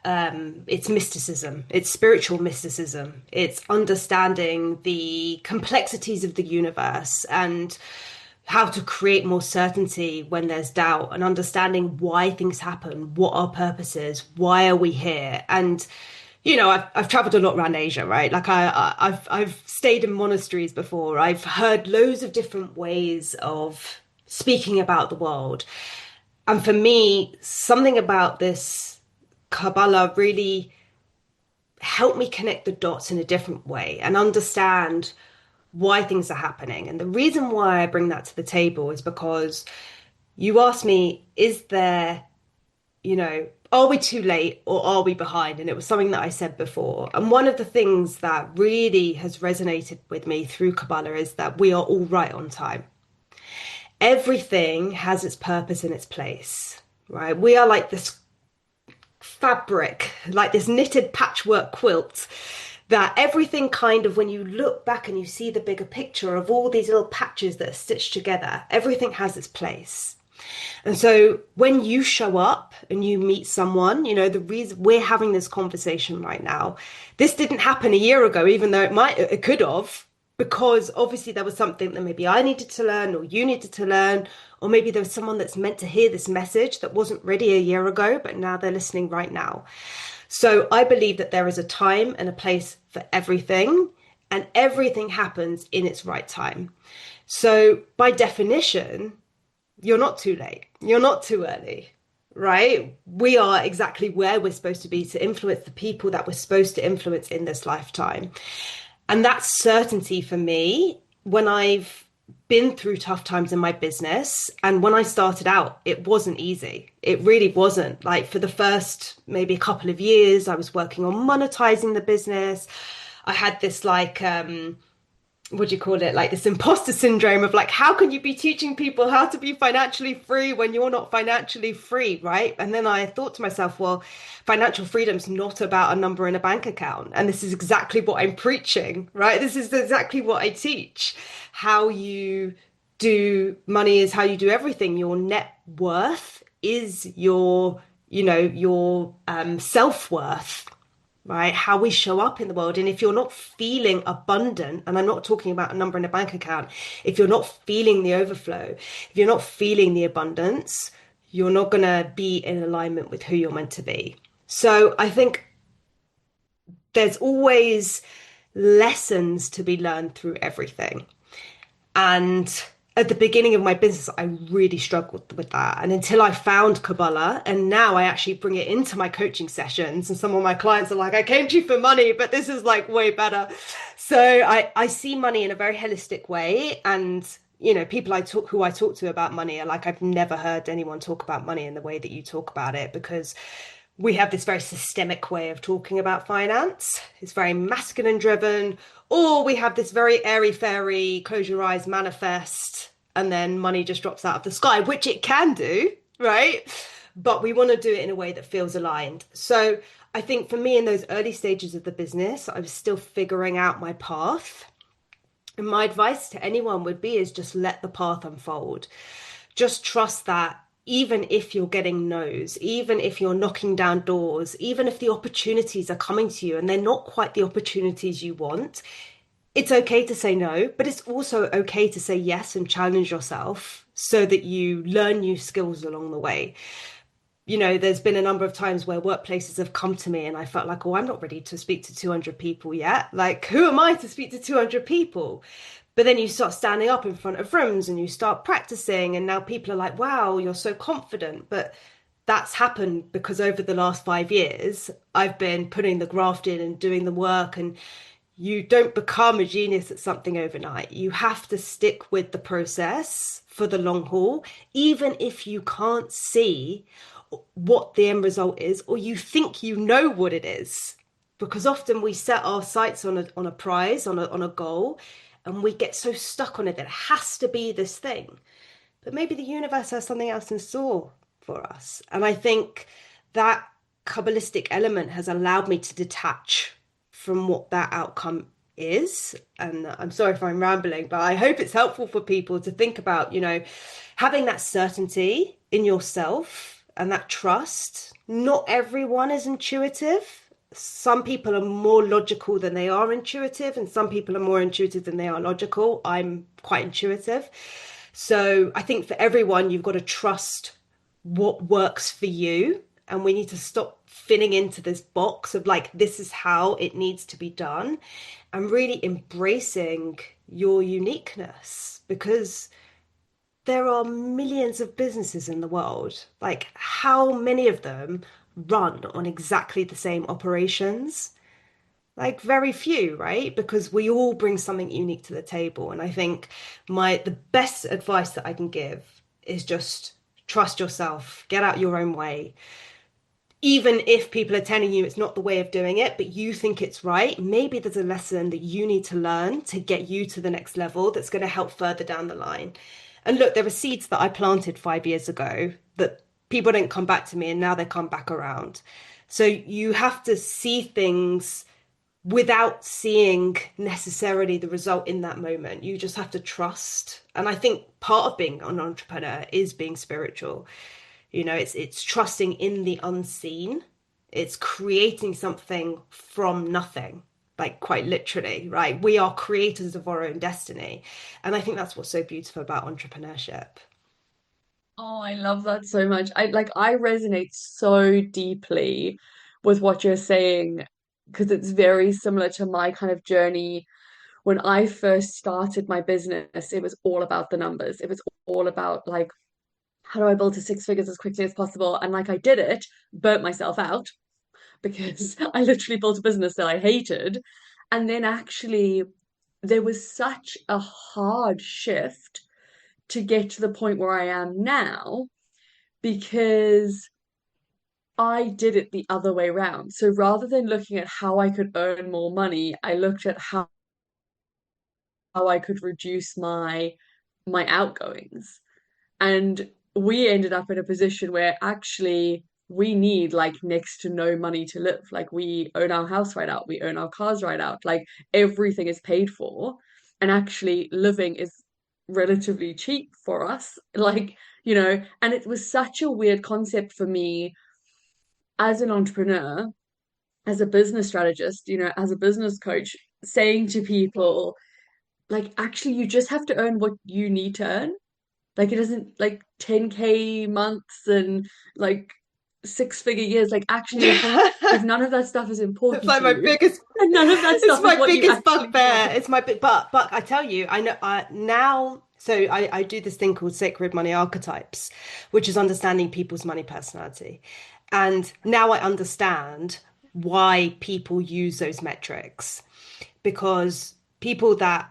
it's mysticism, it's spiritual mysticism. It's understanding the complexities of the universe and how to create more certainty when there's doubt and understanding why things happen, what our purpose is, why are we here? And I've traveled a lot around Asia, right? Like I've stayed in monasteries before. I've heard loads of different ways of speaking about the world. And for me, something about this Kabbalah really helped me connect the dots in a different way and understand why things are happening. And the reason why I bring that to the table is because you asked me, is there, are we too late or are we behind? And it was something that I said before. And one of the things that really has resonated with me through Kabbalah is that we are all right on time. Everything has its purpose and its place, right? We are like this fabric, like this knitted patchwork quilt that everything kind of, when you look back and you see the bigger picture of all these little patches that are stitched together, everything has its place. And so when you show up and you meet someone, the reason we're having this conversation right now, this didn't happen a year ago, even though it could have, because obviously there was something that maybe I needed to learn or you needed to learn, or maybe there was someone that's meant to hear this message that wasn't ready a year ago, but now they're listening right now. So I believe that there is a time and a place for everything, and everything happens in its right time. So by definition, you're not too late. You're not too early, right? We are exactly where we're supposed to be to influence the people that we're supposed to influence in this lifetime. And that's certainty for me when I've been through tough times in my business. And when I started out, it wasn't easy. It really wasn't. Like for the first maybe a couple of years, I was working on monetizing the business. I had this what do you call it? Like this imposter syndrome of like, how can you be teaching people how to be financially free when you're not financially free, right? And then I thought to myself, well, financial freedom's not about a number in a bank account. And this is exactly what I'm preaching, right? This is exactly what I teach. How you do money is how you do everything. Your net worth is your self-worth. Right? How we show up in the world. And if you're not feeling abundant, and I'm not talking about a number in a bank account, if you're not feeling the overflow, if you're not feeling the abundance, you're not going to be in alignment with who you're meant to be. So I think there's always lessons to be learned through everything. And at the beginning of my business, I really struggled with that. And until I found Kabbalah, and now I actually bring it into my coaching sessions. And some of my clients are like, I came to you for money, but this is like way better. So I see money in a very holistic way. And, people who I talk to about money are like, I've never heard anyone talk about money in the way that you talk about it, because we have this very systemic way of talking about finance. It's very masculine driven, or we have this very airy fairy, close your eyes, manifest, and then money just drops out of the sky, which it can do, right? But we want to do it in a way that feels aligned. So I think for me in those early stages of the business, I was still figuring out my path. And my advice to anyone would be is just let the path unfold. Just trust that even if you're getting no's, even if you're knocking down doors, even if the opportunities are coming to you and they're not quite the opportunities you want, it's okay to say no, but it's also okay to say yes and challenge yourself so that you learn new skills along the way. There's been a number of times where workplaces have come to me and I felt like, oh, I'm not ready to speak to 200 people yet. Like, who am I to speak to 200 people? But then you start standing up in front of rooms and you start practicing, and now people are like, wow, you're so confident. But that's happened because over the last 5 years, I've been putting the graft in and doing the work. And you don't become a genius at something overnight. You have to stick with the process for the long haul, even if you can't see what the end result is, or you think you know what it is. Because often we set our sights on a prize, on a goal, and we get so stuck on it that it has to be this thing. But maybe the universe has something else in store for us. And I think that Kabbalistic element has allowed me to detach from what that outcome is. And I'm sorry if I'm rambling, but I hope it's helpful for people to think about, having that certainty in yourself and that trust. Not everyone is intuitive. Some people are more logical than they are intuitive, and some people are more intuitive than they are logical. I'm quite intuitive. So I think for everyone, you've got to trust what works for you. And we need to stop fitting into this box of like, this is how it needs to be done, and really embracing your uniqueness, because there are millions of businesses in the world. Like, how many of them run on exactly the same operations? Like, very few, right? Because we all bring something unique to the table. And I think the best advice that I can give is just trust yourself, get out your own way. Even if people are telling you it's not the way of doing it, but you think it's right, maybe there's a lesson that you need to learn to get you to the next level that's going to help further down the line. And look, there were seeds that I planted 5 years ago that people didn't come back to me, and now they come back around. So you have to see things without seeing necessarily the result in that moment. You just have to trust. And I think part of being an entrepreneur is being spiritual. It's trusting in the unseen. It's creating something from nothing, like quite literally, right? We are creators of our own destiny. And I think that's what's so beautiful about entrepreneurship. Oh, I love that so much. I resonate so deeply with what you're saying because it's very similar to my kind of journey. When I first started my business, it was all about the numbers. It was all about like, how do I build to six figures as quickly as possible? And like I did it, burnt myself out because I literally built a business that I hated. And then actually there was such a hard shift to get to the point where I am now because I did it the other way around. So rather than looking at how I could earn more money, I looked at how I could reduce my outgoings. And we ended up in a position where actually we need like next to no money to live. Like we own our house right out, we own our cars right out, like everything is paid for. And actually living is relatively cheap for us. And it was such a weird concept for me as an entrepreneur, as a business strategist, as a business coach, saying to people, like, actually, you just have to earn what you need to earn. Like, it isn't like 10K months and like six-figure years. Like, actually, if none of that stuff is It's important like to my you, biggest and none of that it's stuff is my what you biggest actually bugbear. want. It's my big but I tell you, I know now, so I do this thing called sacred money archetypes, which is understanding people's money personality. And now I understand why people use those metrics, because people that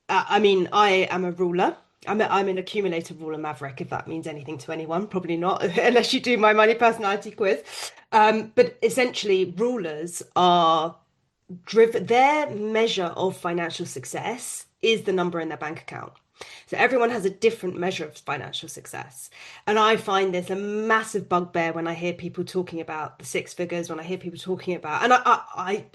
I mean, I am a ruler. I'm an accumulator ruler maverick, if that means anything to anyone. Probably not, unless you do my money personality quiz. But essentially, rulers are driven, their measure of financial success is the number in their bank account. So everyone has a different measure of financial success. And I find this a massive bugbear when I hear people talking about the six figures, when I hear people talking about, and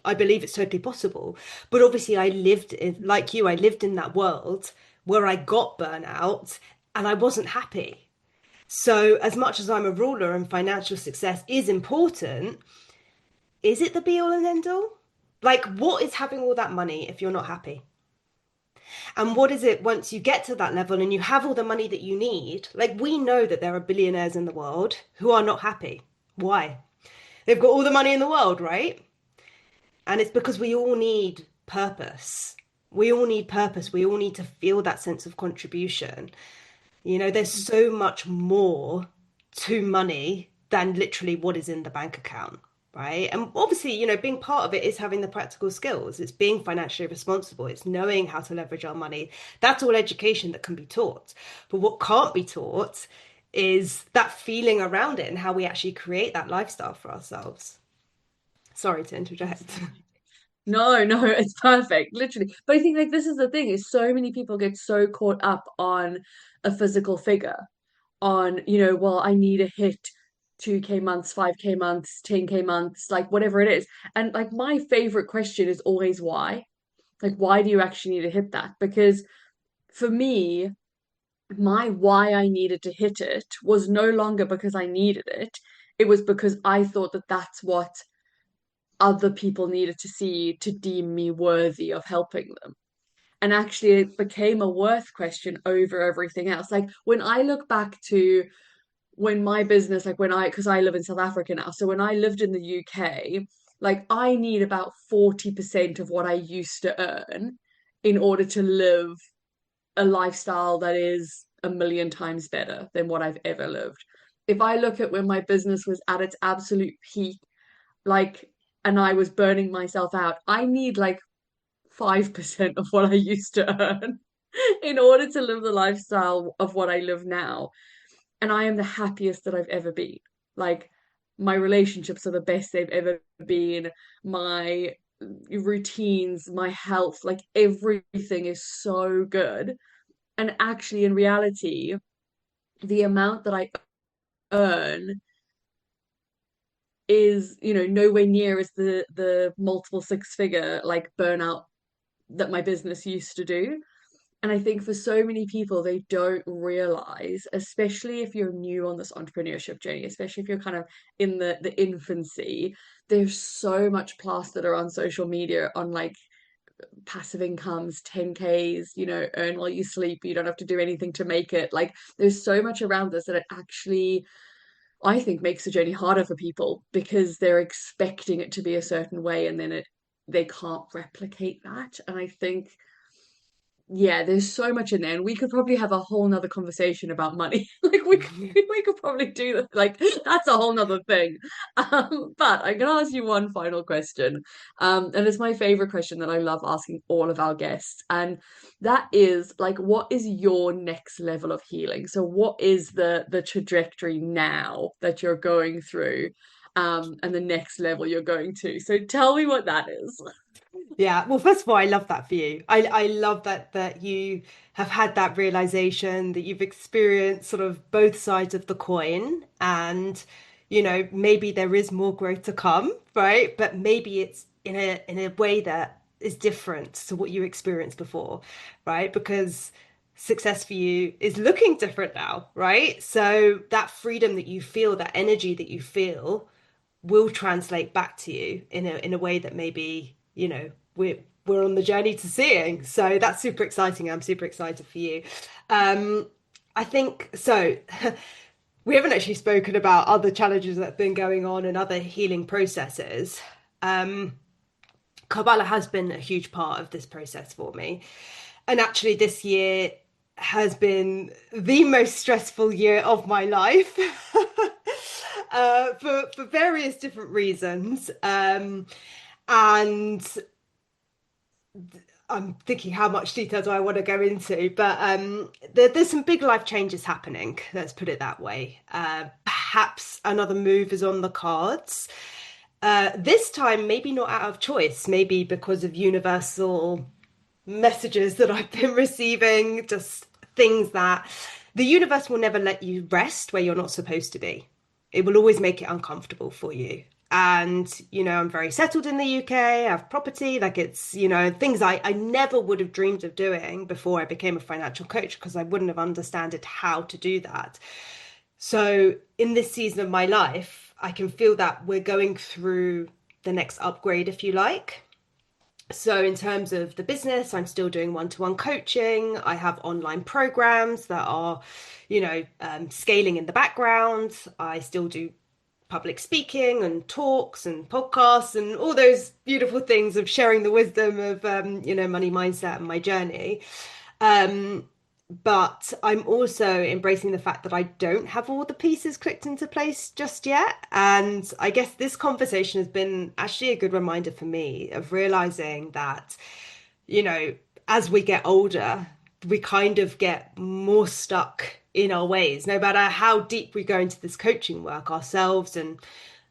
I believe it's totally possible. But obviously I lived in, like you, I lived in that world where I got burnout and I wasn't happy. So, as much as I'm a ruler and financial success is important, is it the be all and end all? Like, what is having all that money if you're not happy? And what is it once you get to that level and you have all the money that you need? Like, we know that there are billionaires in the world who are not happy. Why? They've got all the money in the world, right? And it's because we all need purpose. We all need purpose. We all need to feel that sense of contribution. You know, there's so much more to money than literally what is in the bank account, right? And obviously, you know, being part of it is having the practical skills. It's being financially responsible. It's knowing how to leverage our money. That's all education that can be taught. But what can't be taught is that feeling around it and how we actually create that lifestyle for ourselves. Sorry to interject. No, no, it's perfect, literally. But I think like this is the thing, is so many people get so caught up on a physical figure, on, well, I need to hit 2K months, 5K months, 10K months, like whatever it is. And like my favorite question is always why? Like, why do you actually need to hit that? Because for me, my why I needed to hit it was no longer because I needed it. It was because I thought that that's what other people needed to see to deem me worthy of helping them. And actually, it became a worth question over everything else. Like when I look back to when my business, like because I live in South Africa now, so when I lived in the UK, like I need about 40% of what I used to earn in order to live a lifestyle that is a million times better than what I've ever lived. If I look at when my business was at its absolute peak, like, and I was burning myself out, I need like 5% of what I used to earn in order to live the lifestyle of what I live now. And I am the happiest that I've ever been. Like, my relationships are the best they've ever been. My routines, my health, like everything is so good. And actually, in reality, the amount that I earn is, nowhere near as the multiple six figure like burnout that my business used to do. And I think for so many people, they don't realize, especially if you're new on this entrepreneurship journey, especially if you're kind of in the infancy, there's so much plastered around social media on like passive incomes, 10Ks, earn while you sleep, you don't have to do anything to make it. Like there's so much around this that it actually, I think, makes the journey harder for people because they're expecting it to be a certain way and then they can't replicate that. And I think, yeah, there's so much in there, and we could probably have a whole nother conversation about money. Like we could probably do that. Like that's a whole nother thing. But I'm gonna ask you one final question. And it's my favorite question that I love asking all of our guests, and that is like, what is your next level of healing? So what is the trajectory now that you're going through, and the next level you're going to? So tell me what that is. Yeah, well, first of all, I love that for you. I love that you have had that realization that you've experienced sort of both sides of the coin, and you know maybe there is more growth to come, right? But maybe it's in a way that is different to what you experienced before, right? Because success for you is looking different now, right? So that freedom that you feel, that energy that you feel will translate back to you in a way that maybe, you know, we're on the journey to seeing. So that's super exciting. I'm super excited for you. Um, I think so. We haven't actually spoken about other challenges that have been going on and other healing processes. Um, Kabbalah has been a huge part of this process for me. And actually, this year has been the most stressful year of my life for various different reasons. And I'm thinking how much detail do I want to go into, but there's some big life changes happening. Let's put it that way. Perhaps another move is on the cards. This time, maybe not out of choice, maybe because of universal messages that I've been receiving, just things that the universe will never let you rest where you're not supposed to be. It will always make it uncomfortable for you. And, you know, I'm very settled in the UK. I have property, like it's, you know, things I never would have dreamed of doing before I became a financial coach because I wouldn't have understood how to do that. So in this season of my life, I can feel that we're going through the next upgrade, if you like. So, in terms of the business, I'm still doing one-to-one coaching. I have online programs that are, scaling in the background. I still do public speaking and talks and podcasts and all those beautiful things of sharing the wisdom of, money mindset and my journey. Um, but I'm also embracing the fact that I don't have all the pieces clicked into place just yet. And I guess this conversation has been actually a good reminder for me of realizing that, you know, as we get older, we kind of get more stuck in our ways, no matter how deep we go into this coaching work ourselves. And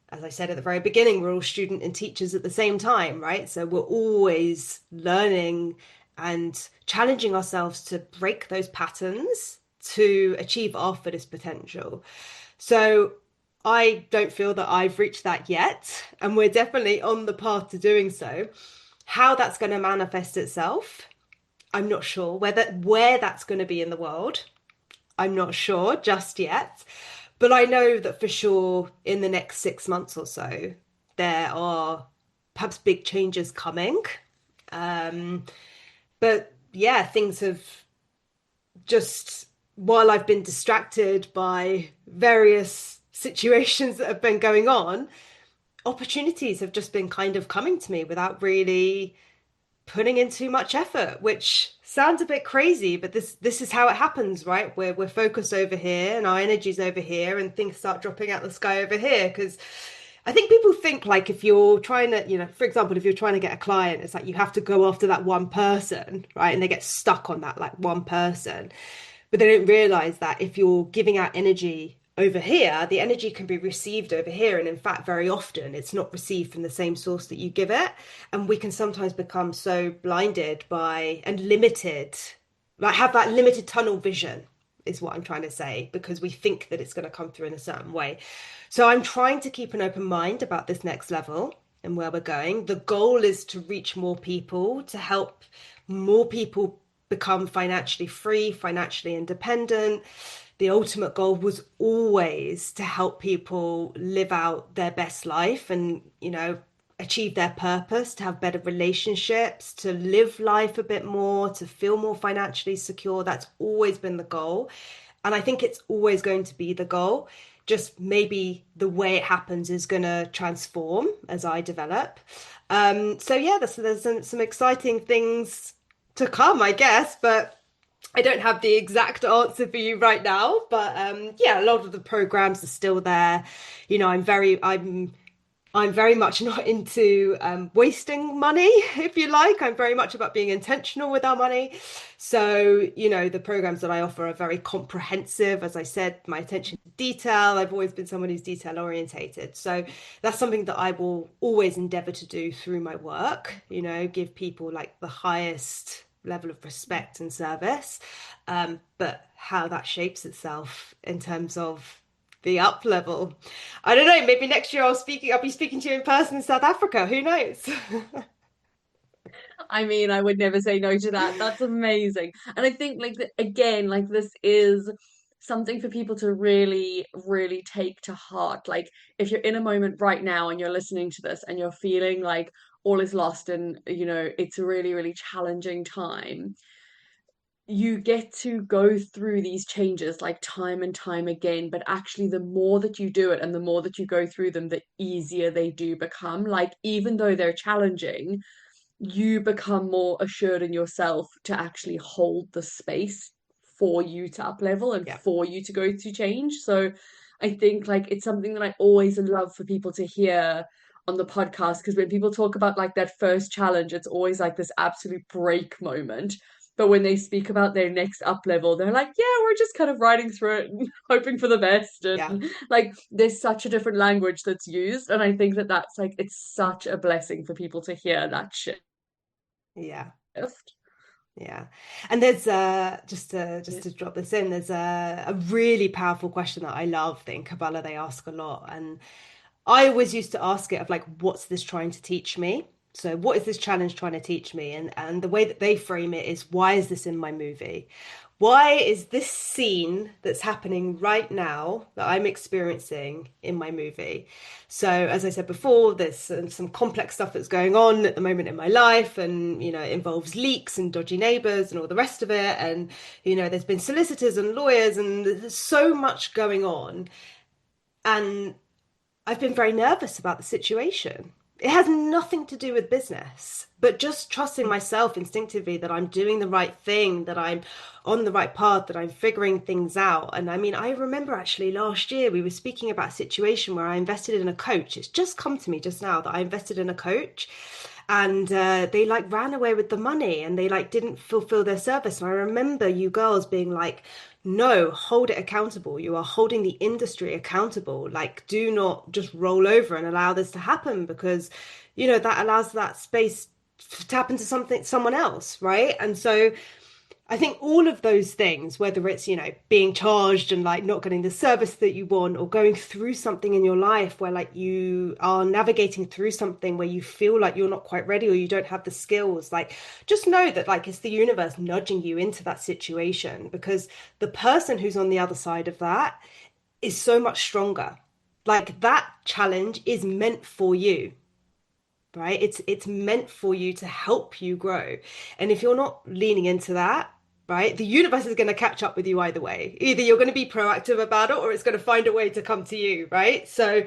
as I said at the very beginning, we're all student and teachers at the same time, right? So we're always learning and challenging ourselves to break those patterns to achieve our fullest potential. So I don't feel that I've reached that yet, and we're definitely on the path to doing so. How that's going to manifest itself, I'm not sure. Where that's going to be in the world, I'm not sure just yet. But I know that for sure in the next 6 months or so, there are perhaps big changes coming. Um, but yeah, things have just, while I've been distracted by various situations that have been going on, opportunities have just been kind of coming to me without really putting in too much effort, which sounds a bit crazy, but this is how it happens, right? We're focused over here and our energy's over here and things start dropping out the sky over here. Because I think people think like if you're trying to, for example, if you're trying to get a client, it's like you have to go after that one person, right? And they get stuck on that like one person. But they don't realize that if you're giving out energy over here, the energy can be received over here. And in fact, very often it's not received from the same source that you give it. And we can sometimes become so blinded by and limited, like have that limited tunnel vision, is what I'm trying to say, because we think that it's going to come through in a certain way. So I'm trying to keep an open mind about this next level and where we're going. The goal is to reach more people, to help more people become financially free, financially independent. The ultimate goal was always to help people live out their best life and, achieve their purpose, to have better relationships, to live life a bit more, to feel more financially secure. That's always been the goal. And I think it's always going to be the goal. Just maybe the way it happens is going to transform as I develop. So yeah, there's some exciting things to come, I guess, but I don't have the exact answer for you right now. But yeah, a lot of the programs are still there. I'm very much not into wasting money, if you like. I'm very much about being intentional with our money. So, the programs that I offer are very comprehensive. As I said, my attention to detail. I've always been someone who's detail orientated. So that's something that I will always endeavor to do through my work, give people like the highest level of respect and service. But how that shapes itself in terms of the up level. I don't know, maybe next year I'll be speaking to you in person in South Africa. Who knows? I mean, I would never say no to that. That's amazing. And I think like again, like this is something for people to really, really take to heart. Like if you're in a moment right now and you're listening to this and you're feeling like all is lost and it's a really, really challenging time, you get to go through these changes like time and time again, but actually the more that you do it and the more that you go through them, the easier they do become. Like even though they're challenging, you become more assured in yourself to actually hold the space for you to up level and Yeah. for you to go through change. So I think like it's something that I always love for people to hear on the podcast, because when people talk about like that first challenge, it's always like this absolute break moment. But when they speak about their next up level, they're like, yeah, we're just kind of riding through it and hoping for the best. Yeah. And like, there's such a different language that's used. And I think that that's like, it's such a blessing for people to hear that shift. Yeah. Yeah. And there's just to drop this in, there's a really powerful question that I love that in Kabbalah they ask a lot. And I always used to ask it of like, what's this trying to teach me? So what is this challenge trying to teach me? And the way that they frame it is, why is this in my movie? Why is this scene that's happening right now that I'm experiencing in my movie? So, as I said before, there's some complex stuff that's going on at the moment in my life, and it involves leaks and dodgy neighbors and all the rest of it. And there's been solicitors and lawyers, and there's so much going on. And I've been very nervous about the situation. It has nothing to do with business, but just trusting myself instinctively that I'm doing the right thing, that I'm on the right path, that I'm figuring things out. And I mean, I remember actually last year we were speaking about a situation where I invested in a coach. It's just come to me just now that I invested in a coach, and they like ran away with the money, and they like didn't fulfill their service. And I remember you girls being like, no, hold it accountable. You are holding the industry accountable. Like, do not just roll over and allow this to happen, because, that allows that space to happen to someone else, right? And so I think all of those things, whether it's, being charged and like not getting the service that you want, or going through something in your life where like you are navigating through something where you feel like you're not quite ready, or you don't have the skills, like just know that like it's the universe nudging you into that situation, because the person who's on the other side of that is so much stronger. Like that challenge is meant for you. Right? It's meant for you to help you grow. And if you're not leaning into that, right, the universe is going to catch up with you either way. Either you're going to be proactive about it, or it's going to find a way to come to you, right? So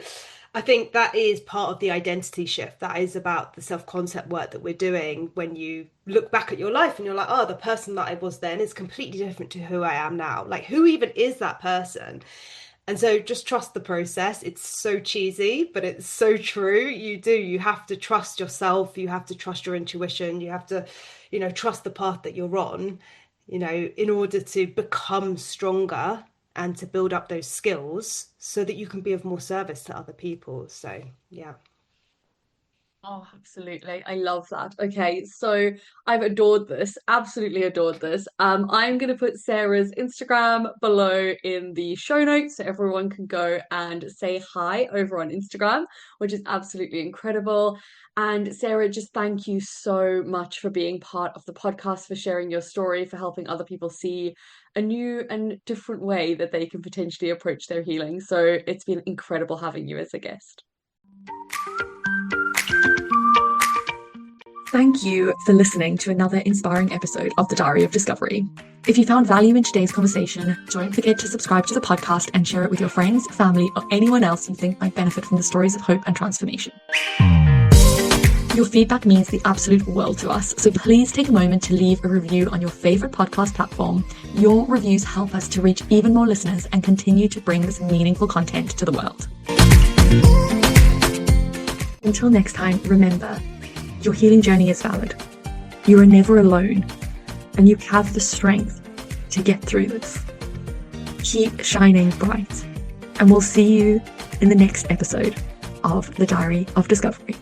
I think that is part of the identity shift. That is about the self-concept work that we're doing. When you look back at your life and you're like, oh, the person that I was then is completely different to who I am now. Like, who even is that person? And so just trust the process. It's so cheesy, but it's so true. You have to trust yourself. You have to trust your intuition. You have to, trust the path that you're on, in order to become stronger and to build up those skills so that you can be of more service to other people. So, yeah. Oh, absolutely. I love that. Okay, so I've adored this, absolutely adored this. I'm going to put Sarah's Instagram below in the show notes so everyone can go and say hi over on Instagram, which is absolutely incredible. And Sarah, just thank you so much for being part of the podcast, for sharing your story, for helping other people see a new and different way that they can potentially approach their healing. So it's been incredible having you as a guest. Thank you for listening to another inspiring episode of the Diary of Discovery. If you found value in today's conversation, don't forget to subscribe to the podcast and share it with your friends, family, or anyone else you think might benefit from the stories of hope and transformation. Your feedback means the absolute world to us, so please take a moment to leave a review on your favorite podcast platform. Your reviews help us to reach even more listeners and continue to bring this meaningful content to the world. Until next time, remember, your healing journey is valid. You are never alone, and you have the strength to get through this. Keep shining bright, and we'll see you in the next episode of the Diary of Discovery.